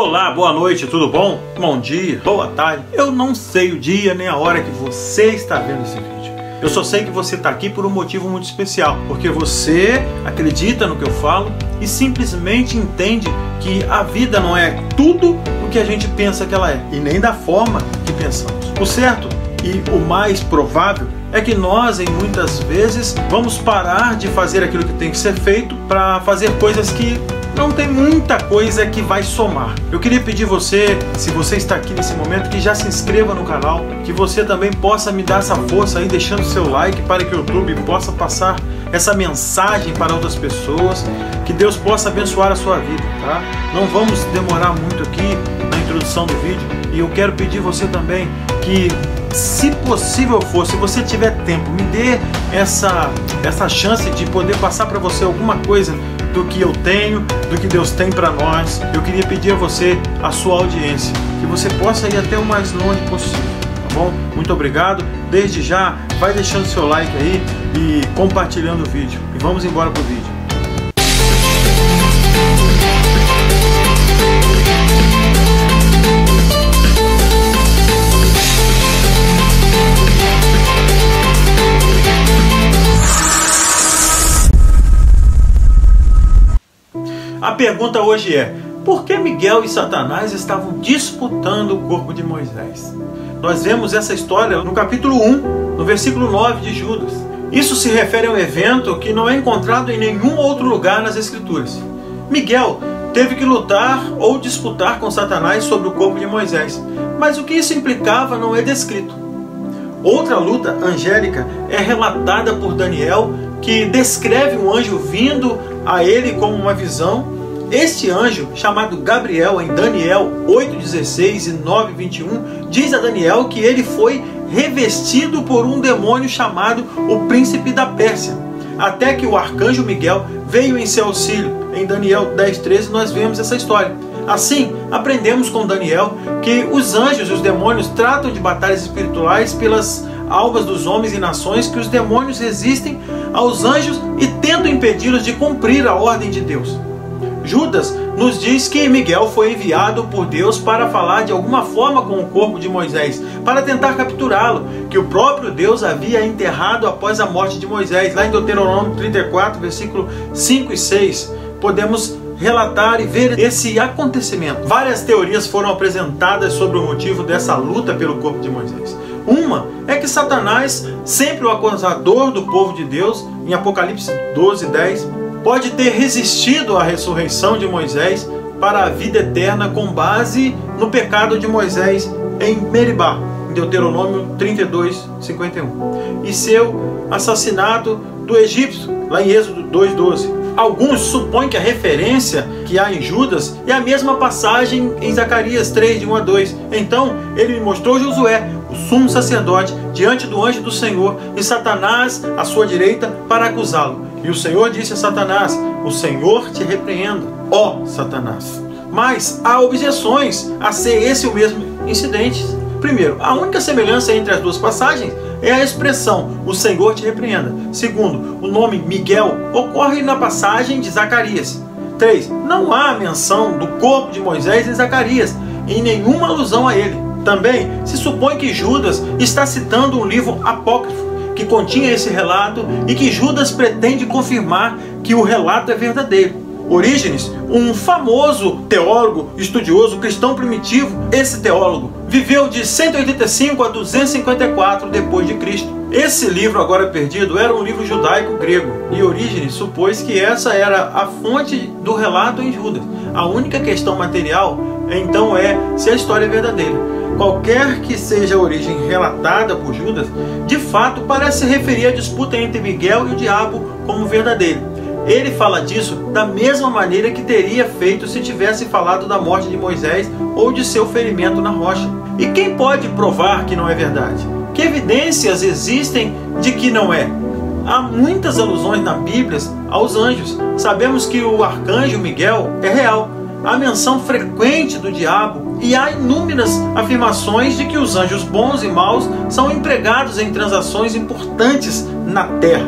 Olá, boa noite, tudo bom? Bom dia, boa tarde. Eu não sei o dia nem a hora que você está vendo esse vídeo. Eu só sei que você está aqui por um motivo muito especial, porque você acredita no que eu falo e simplesmente entende que a vida não é tudo o que a gente pensa que ela é, e nem da forma que pensamos. O certo e o mais provável é que nós, em muitas vezes, vamos parar de fazer aquilo que tem que ser feito para fazer coisas que não tem muita coisa que vai somar. Eu queria pedir você, se você está aqui nesse momento, que já se inscreva no canal, que você também possa me dar essa força aí, deixando seu like para que o YouTube possa passar essa mensagem para outras pessoas, que Deus possa abençoar a sua vida, tá? Não vamos demorar muito aqui na introdução do vídeo, e eu quero pedir você também que, se possível for, se você tiver tempo, me dê essa chance de poder passar para você alguma coisa do que eu tenho, do que Deus tem para nós. Eu queria pedir a você a sua audiência, que você possa ir até o mais longe possível, tá bom? Muito obrigado. Desde já, vai deixando seu like aí e compartilhando o vídeo. E vamos embora pro vídeo. A pergunta hoje é: por que Miguel e Satanás estavam disputando o corpo de Moisés? Nós vemos essa história no capítulo 1, no versículo 9 de Judas. Isso se refere a um evento que não é encontrado em nenhum outro lugar nas Escrituras. Miguel teve que lutar ou disputar com Satanás sobre o corpo de Moisés, mas o que isso implicava não é descrito. Outra luta angélica é relatada por Daniel, que descreve um anjo vindo a ele como uma visão. Este anjo, chamado Gabriel, em Daniel 8:16 e 9:21, diz a Daniel que ele foi revestido por um demônio chamado o príncipe da Pérsia, até que o arcanjo Miguel veio em seu auxílio. Em Daniel 10:13 nós vemos essa história. Assim, aprendemos com Daniel que os anjos e os demônios tratam de batalhas espirituais pelas almas dos homens e nações, que os demônios resistem aos anjos e tentam impedi-los de cumprir a ordem de Deus. Judas nos diz que Miguel foi enviado por Deus para falar de alguma forma com o corpo de Moisés, para tentar capturá-lo, que o próprio Deus havia enterrado após a morte de Moisés. Lá em Deuteronômio 34, versículo 5 e 6, podemos relatar e ver esse acontecimento. Várias teorias foram apresentadas sobre o motivo dessa luta pelo corpo de Moisés. Uma é que Satanás, sempre o acusador do povo de Deus, em Apocalipse 12:10, pode ter resistido à ressurreição de Moisés para a vida eterna com base no pecado de Moisés em Meribá, em Deuteronômio 32:51, e seu assassinato do egípcio, lá em Êxodo 2:12. Alguns supõem que a referência que há em Judas é a mesma passagem em Zacarias 3, de 1 a 2. Então ele me mostrou Josué, o sumo sacerdote, diante do anjo do Senhor, e Satanás à sua direita, para acusá-lo. E o Senhor disse a Satanás: o Senhor te repreenda, ó Satanás. Mas há objeções a ser esse o mesmo incidente. Primeiro, a única semelhança entre as duas passagens é a expressão o Senhor te repreenda. Segundo, o nome Miguel ocorre na passagem de Zacarias 3. Não há menção do corpo de Moisés em Zacarias, em nenhuma alusão a ele. Também se supõe que Judas está citando um livro apócrifo que continha esse relato e que Judas pretende confirmar que o relato é verdadeiro. Orígenes, um famoso teólogo, estudioso cristão primitivo, esse teólogo viveu de 185 a 254 depois de Cristo. Esse livro agora perdido era um livro judaico-grego, e Orígenes supôs que essa era a fonte do relato em Judas. A única questão material, então, é se a história é verdadeira. Qualquer que seja a origem relatada por Judas, de fato parece se referir à disputa entre Miguel e o diabo como verdadeira. Ele fala disso da mesma maneira que teria feito se tivesse falado da morte de Moisés ou de seu ferimento na rocha. E quem pode provar que não é verdade? Que evidências existem de que não é? Há muitas alusões na Bíblia aos anjos. Sabemos que o arcanjo Miguel é real. Há menção frequente do diabo e há inúmeras afirmações de que os anjos bons e maus são empregados em transações importantes na terra.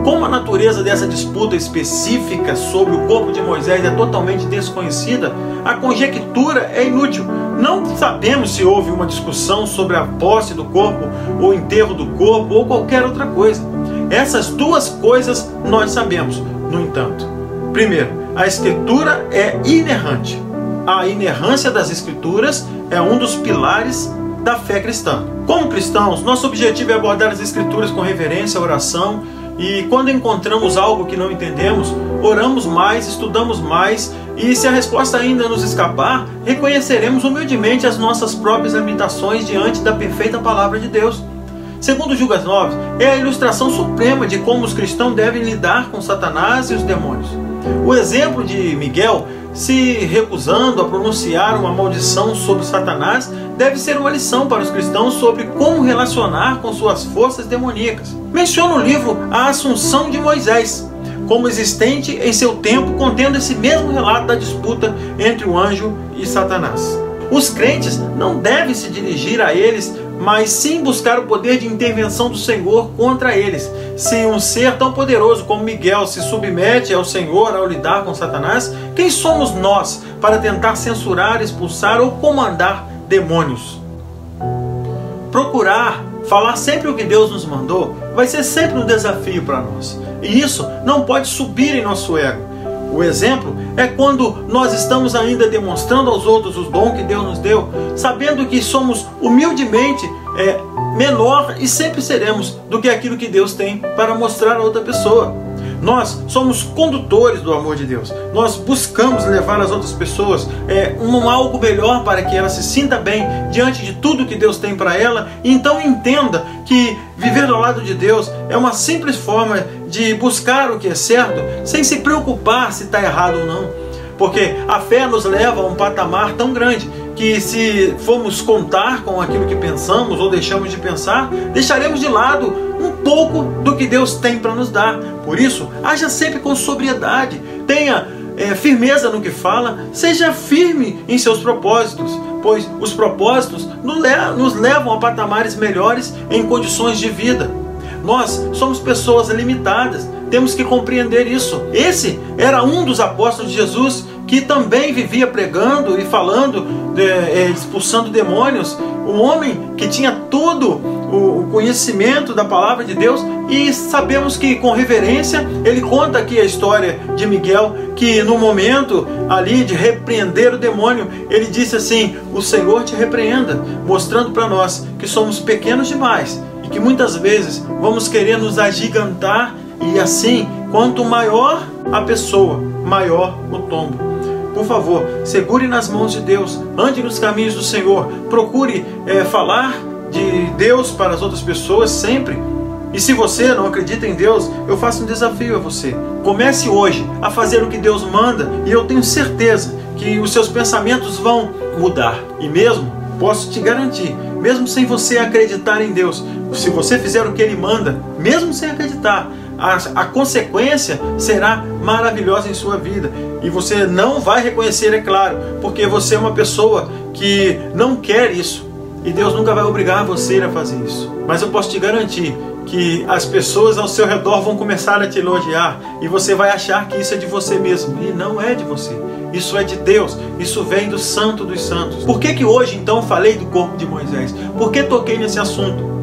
Como a natureza dessa disputa específica sobre o corpo de Moisés é totalmente desconhecida, a conjectura é inútil. Não sabemos se houve uma discussão sobre a posse do corpo, ou enterro do corpo, ou qualquer outra coisa. Essas duas coisas nós sabemos, no entanto. Primeiro, a Escritura é inerrante. A inerrância das Escrituras é um dos pilares da fé cristã. Como cristãos, nosso objetivo é abordar as Escrituras com reverência, oração, e quando encontramos algo que não entendemos, oramos mais, estudamos mais, e se a resposta ainda nos escapar, reconheceremos humildemente as nossas próprias limitações diante da perfeita palavra de Deus. Segundo Judas 9, é a ilustração suprema de como os cristãos devem lidar com Satanás e os demônios. O exemplo de Miguel se recusando a pronunciar uma maldição sobre Satanás deve ser uma lição para os cristãos sobre como relacionar com suas forças demoníacas. Menciona o livro A Assunção de Moisés, como existente em seu tempo, contendo esse mesmo relato da disputa entre o anjo e Satanás. Os crentes não devem se dirigir a eles, mas sim buscar o poder de intervenção do Senhor contra eles. Se um ser tão poderoso como Miguel se submete ao Senhor ao lidar com Satanás, quem somos nós para tentar censurar, expulsar ou comandar demônios? Procurar falar sempre o que Deus nos mandou vai ser sempre um desafio para nós. E isso não pode subir em nosso ego. O exemplo é quando nós estamos ainda demonstrando aos outros os dons que Deus nos deu, sabendo que somos humildemente menor e sempre seremos do que aquilo que Deus tem para mostrar a outra pessoa. Nós somos condutores do amor de Deus. Nós buscamos levar as outras pessoas algo melhor para que ela se sinta bem diante de tudo que Deus tem para ela. E então entenda que viver ao lado de Deus é uma simples forma de buscar o que é certo, sem se preocupar se está errado ou não. Porque a fé nos leva a um patamar tão grande que, se formos contar com aquilo que pensamos ou deixamos de pensar, deixaremos de lado um pouco do que Deus tem para nos dar. Por isso, haja sempre com sobriedade, tenha firmeza no que fala, seja firme em seus propósitos, pois os propósitos nos levam a patamares melhores em condições de vida. Nós somos pessoas limitadas, temos que compreender isso. Esse era um dos apóstolos de Jesus que também vivia pregando e falando, expulsando demônios. Um homem que tinha todo o conhecimento da palavra de Deus, e sabemos que, com reverência, ele conta aqui a história de Miguel, que no momento ali de repreender o demônio, ele disse assim: o Senhor te repreenda, mostrando para nós que somos pequenos demais e que muitas vezes vamos querer nos agigantar, e assim, quanto maior a pessoa, maior o tombo. Por favor, segure nas mãos de Deus, ande nos caminhos do Senhor, procure falar de Deus para as outras pessoas sempre. E se você não acredita em Deus, eu faço um desafio a você. Comece hoje a fazer o que Deus manda, e eu tenho certeza que os seus pensamentos vão mudar. E mesmo, posso te garantir, mesmo sem você acreditar em Deus, se você fizer o que Ele manda, mesmo sem acreditar, a consequência será maravilhosa em sua vida. E você não vai reconhecer, é claro, porque você é uma pessoa que não quer isso. E Deus nunca vai obrigar você a fazer isso. Mas eu posso te garantir que as pessoas ao seu redor vão começar a te elogiar, e você vai achar que isso é de você mesmo. E não é de você. Isso é de Deus. Isso vem do Santo dos Santos. Por que hoje então falei do corpo de Moisés? Por que toquei nesse assunto?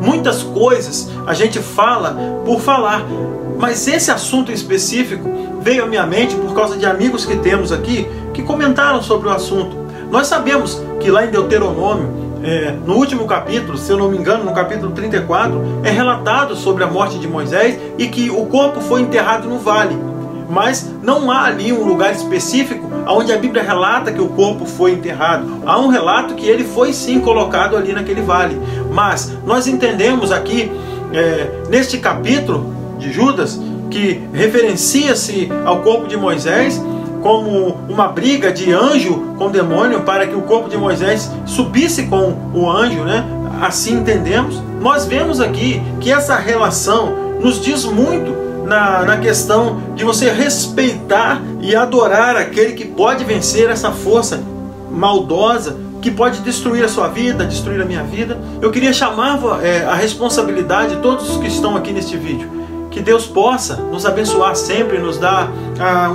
Muitas coisas a gente fala por falar, mas esse assunto em específico veio à minha mente por causa de amigos que temos aqui que comentaram sobre o assunto. Nós sabemos que lá em Deuteronômio, no último capítulo, se eu não me engano, no capítulo 34, é relatado sobre a morte de Moisés e que o corpo foi enterrado no vale. Mas não há ali um lugar específico onde a Bíblia relata que o corpo foi enterrado. Há um relato que ele foi sim colocado ali naquele vale. Mas nós entendemos aqui, neste capítulo de Judas, que referencia-se ao corpo de Moisés como uma briga de anjo com demônio para que o corpo de Moisés subisse com o anjo, né? Assim entendemos. Nós vemos aqui que essa relação nos diz muito na questão de você respeitar e adorar aquele que pode vencer essa força maldosa que pode destruir a sua vida, destruir a minha vida. Eu queria chamar a responsabilidade de todos os que estão aqui neste vídeo. Que Deus possa nos abençoar sempre, nos dar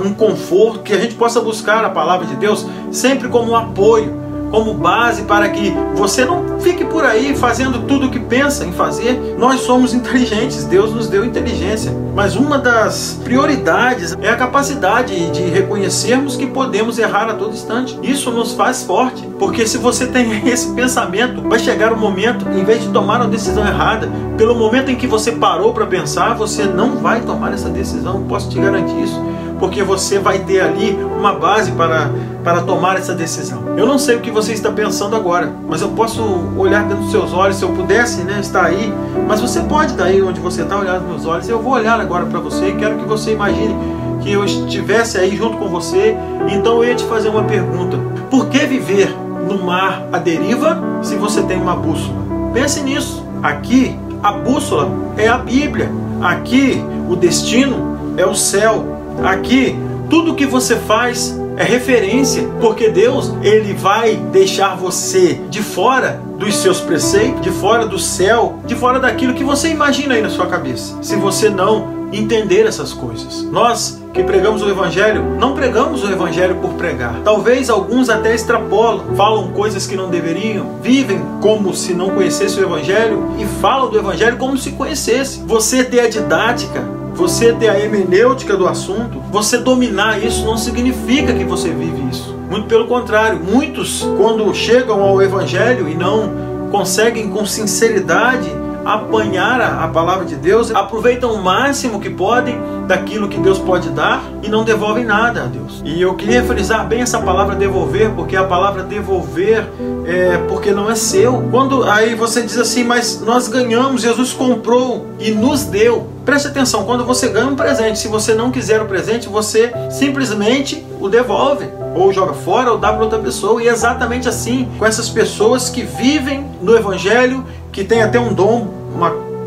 um conforto, que a gente possa buscar a palavra de Deus sempre como um apoio, como base para que você não fique por aí fazendo tudo o que pensa em fazer. Nós somos inteligentes, Deus nos deu inteligência, mas uma das prioridades é a capacidade de reconhecermos que podemos errar a todo instante. Isso nos faz forte, porque se você tem esse pensamento, vai chegar um momento, em vez de tomar uma decisão errada, pelo momento em que você parou para pensar, você não vai tomar essa decisão, posso te garantir isso, porque você vai ter ali uma base para tomar essa decisão. Eu não sei o que você está pensando agora, mas eu posso olhar dentro dos seus olhos, se eu pudesse, estar aí, mas você pode estar aí onde você está, olhar nos meus olhos. Eu vou olhar agora para você e quero que você imagine que eu estivesse aí junto com você. Então eu ia te fazer uma pergunta: por que viver no mar à deriva se você tem uma bússola? Pense nisso. Aqui a bússola é a Bíblia, aqui o destino é o céu. Aqui, tudo que você faz é referência, porque Deus, Ele vai deixar você de fora dos seus preceitos, de fora do céu, de fora daquilo que você imagina aí na sua cabeça, se você não entender essas coisas. Nós que pregamos o Evangelho, não pregamos o Evangelho por pregar. Talvez alguns até extrapolam, falam coisas que não deveriam, vivem como se não conhecesse o Evangelho e falam do Evangelho como se conhecesse. Você ter a didática, você ter a hermenêutica do assunto, você dominar isso não significa que você vive isso. Muito pelo contrário, muitos, quando chegam ao Evangelho e não conseguem com sinceridade apanhar a palavra de Deus, aproveitam o máximo que podem daquilo que Deus pode dar e não devolvem nada a Deus. E eu queria frisar bem essa palavra devolver, porque a palavra devolver é porque não é seu. Quando aí você diz assim, mas nós ganhamos, Jesus comprou e nos deu. Preste atenção, quando você ganha um presente, se você não quiser o presente, você simplesmente o devolve, ou joga fora, ou dá para outra pessoa. E é exatamente assim com essas pessoas que vivem no Evangelho, que tem até um dom,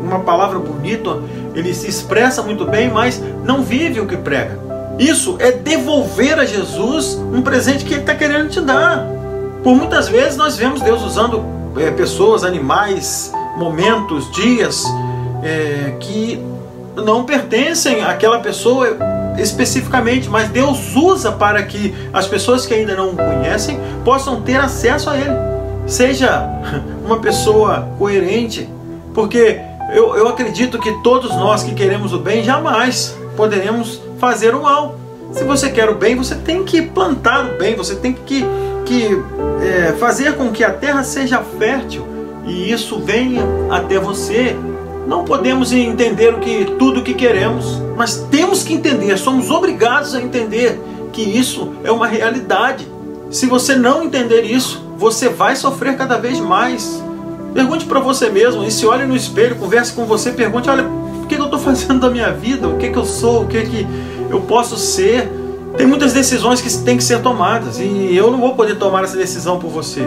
uma palavra bonita, ele se expressa muito bem, mas não vive o que prega. Isso é devolver a Jesus um presente que Ele está querendo te dar. Por muitas vezes nós vemos Deus usando pessoas, animais, momentos, dias que não pertencem àquela pessoa especificamente, mas Deus usa para que as pessoas que ainda não o conhecem possam ter acesso a Ele. Seja uma pessoa coerente, porque eu acredito que todos nós que queremos o bem jamais poderemos fazer o mal. Se você quer o bem, você tem que plantar o bem, você tem que fazer com que a terra seja fértil e isso venha até você. Não podemos entender tudo o que queremos, mas temos que entender, somos obrigados a entender que isso é uma realidade. Se você não entender isso, você vai sofrer cada vez mais. Pergunte para você mesmo, e se olhe no espelho, converse com você, pergunte, olha, o que eu estou fazendo da minha vida? O que eu sou? O que eu posso ser? Tem muitas decisões que têm que ser tomadas, e eu não vou poder tomar essa decisão por você.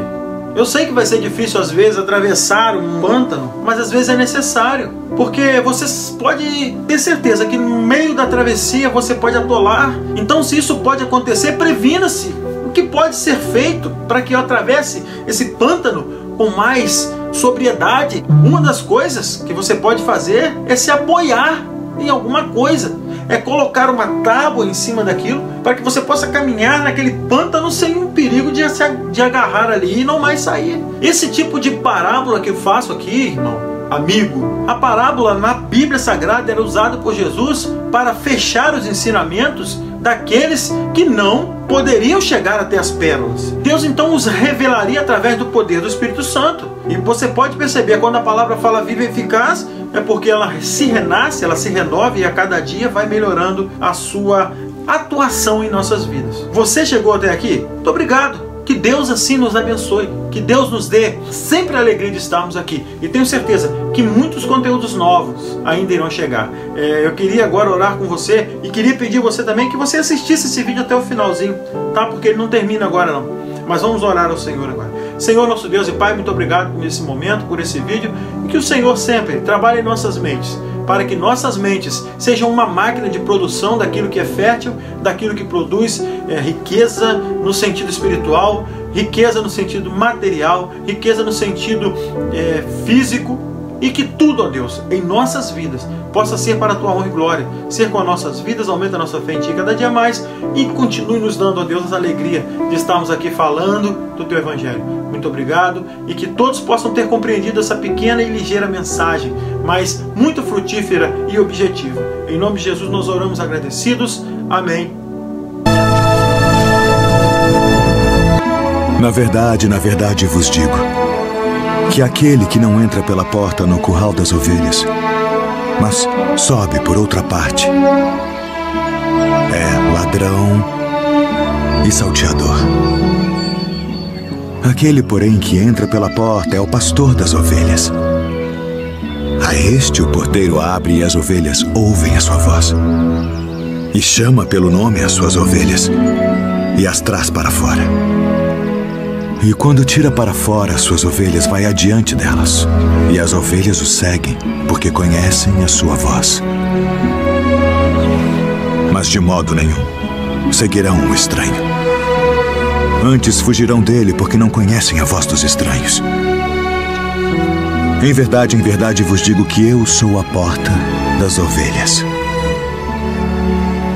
Eu sei que vai ser difícil às vezes atravessar um pântano, mas às vezes é necessário, porque você pode ter certeza que no meio da travessia você pode atolar. Então, se isso pode acontecer, previna-se. O que pode ser feito para que eu atravesse esse pântano com mais sobriedade? Uma das coisas que você pode fazer é se apoiar em alguma coisa, é colocar uma tábua em cima daquilo para que você possa caminhar naquele pântano sem um perigo de agarrar ali e não mais sair. Esse tipo de parábola que eu faço aqui, irmão, amigo, a parábola na Bíblia Sagrada era usada por Jesus para fechar os ensinamentos daqueles que não poderiam chegar até as pérolas. Deus então os revelaria através do poder do Espírito Santo. E você pode perceber, quando a palavra fala viva e eficaz, é porque ela se renasce, ela se renova e a cada dia vai melhorando a sua atuação em nossas vidas. Você chegou até aqui? Muito obrigado. Que Deus assim nos abençoe. Que Deus nos dê sempre a alegria de estarmos aqui. E tenho certeza que muitos conteúdos novos ainda irão chegar. Eu queria agora orar com você e queria pedir a você também que você assistisse esse vídeo até o finalzinho, tá? Porque ele não termina agora não. Mas vamos orar ao Senhor agora. Senhor, nosso Deus e Pai, muito obrigado por esse momento, por esse vídeo. E que o Senhor sempre trabalhe em nossas mentes, para que nossas mentes sejam uma máquina de produção daquilo que é fértil, daquilo que produz riqueza no sentido espiritual, riqueza no sentido material, riqueza no sentido físico, e que tudo, ó Deus, em nossas vidas possa ser para a Tua honra e glória, ser com as nossas vidas, aumenta a nossa fé em Ti cada dia mais e continue nos dando, ó Deus, essa alegria de estarmos aqui falando do Teu Evangelho. Muito obrigado e que todos possam ter compreendido essa pequena e ligeira mensagem, mas muito frutífera e objetiva. Em nome de Jesus nós oramos agradecidos. Amém. Na verdade vos digo, que aquele que não entra pela porta no curral das ovelhas, mas sobe por outra parte, é ladrão e salteador. Aquele, porém, que entra pela porta é o pastor das ovelhas. A este o porteiro abre e as ovelhas ouvem a sua voz. E chama pelo nome as suas ovelhas e as traz para fora. E quando tira para fora as suas ovelhas, vai adiante delas. E as ovelhas o seguem, porque conhecem a sua voz. Mas de modo nenhum seguirão o estranho. Antes fugirão dele, porque não conhecem a voz dos estranhos. Em verdade vos digo que eu sou a porta das ovelhas.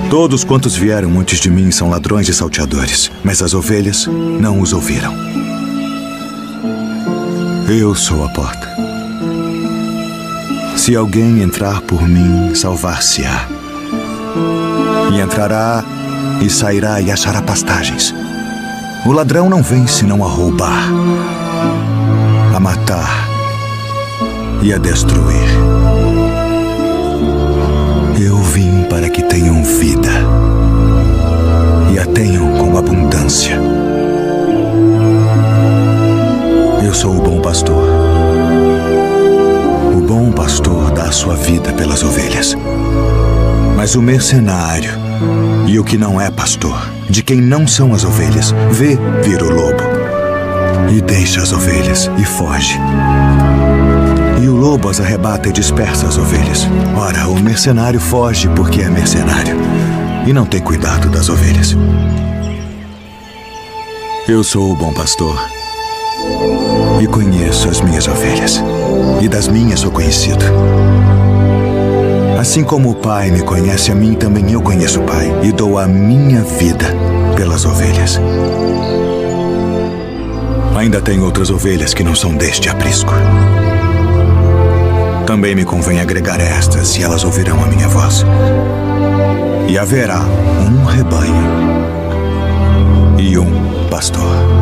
Todos quantos vieram antes de mim são ladrões e salteadores, mas as ovelhas não os ouviram. Eu sou a porta. Se alguém entrar por mim, salvar-se-á. E entrará e sairá e achará pastagens. O ladrão não vem senão a roubar, a matar e a destruir. Eu vim para que tenham vida e a tenham com abundância. Eu sou o bom pastor. O bom pastor dá a sua vida pelas ovelhas. Mas o mercenário e o que não é pastor, de quem não são as ovelhas, vê vir o lobo e deixa as ovelhas e foge. E o lobo as arrebata e dispersa as ovelhas. Ora, o mercenário foge porque é mercenário e não tem cuidado das ovelhas. Eu sou o bom pastor e conheço as minhas ovelhas, e das minhas sou conhecido. Assim como o Pai me conhece a mim, também eu conheço o Pai, e dou a minha vida pelas ovelhas. Ainda tenho outras ovelhas que não são deste aprisco. Também me convém agregar estas, e elas ouvirão a minha voz. E haverá um rebanho e um pastor.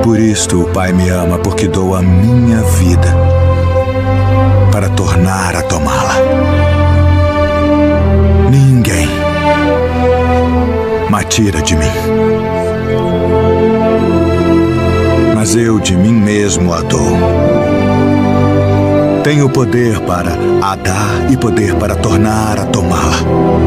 Por isto o Pai me ama, porque dou a minha vida para tornar a tomá-la. Ninguém me tira de mim, mas eu de mim mesmo a dou. Tenho poder para a dar e poder para tornar a tomá-la.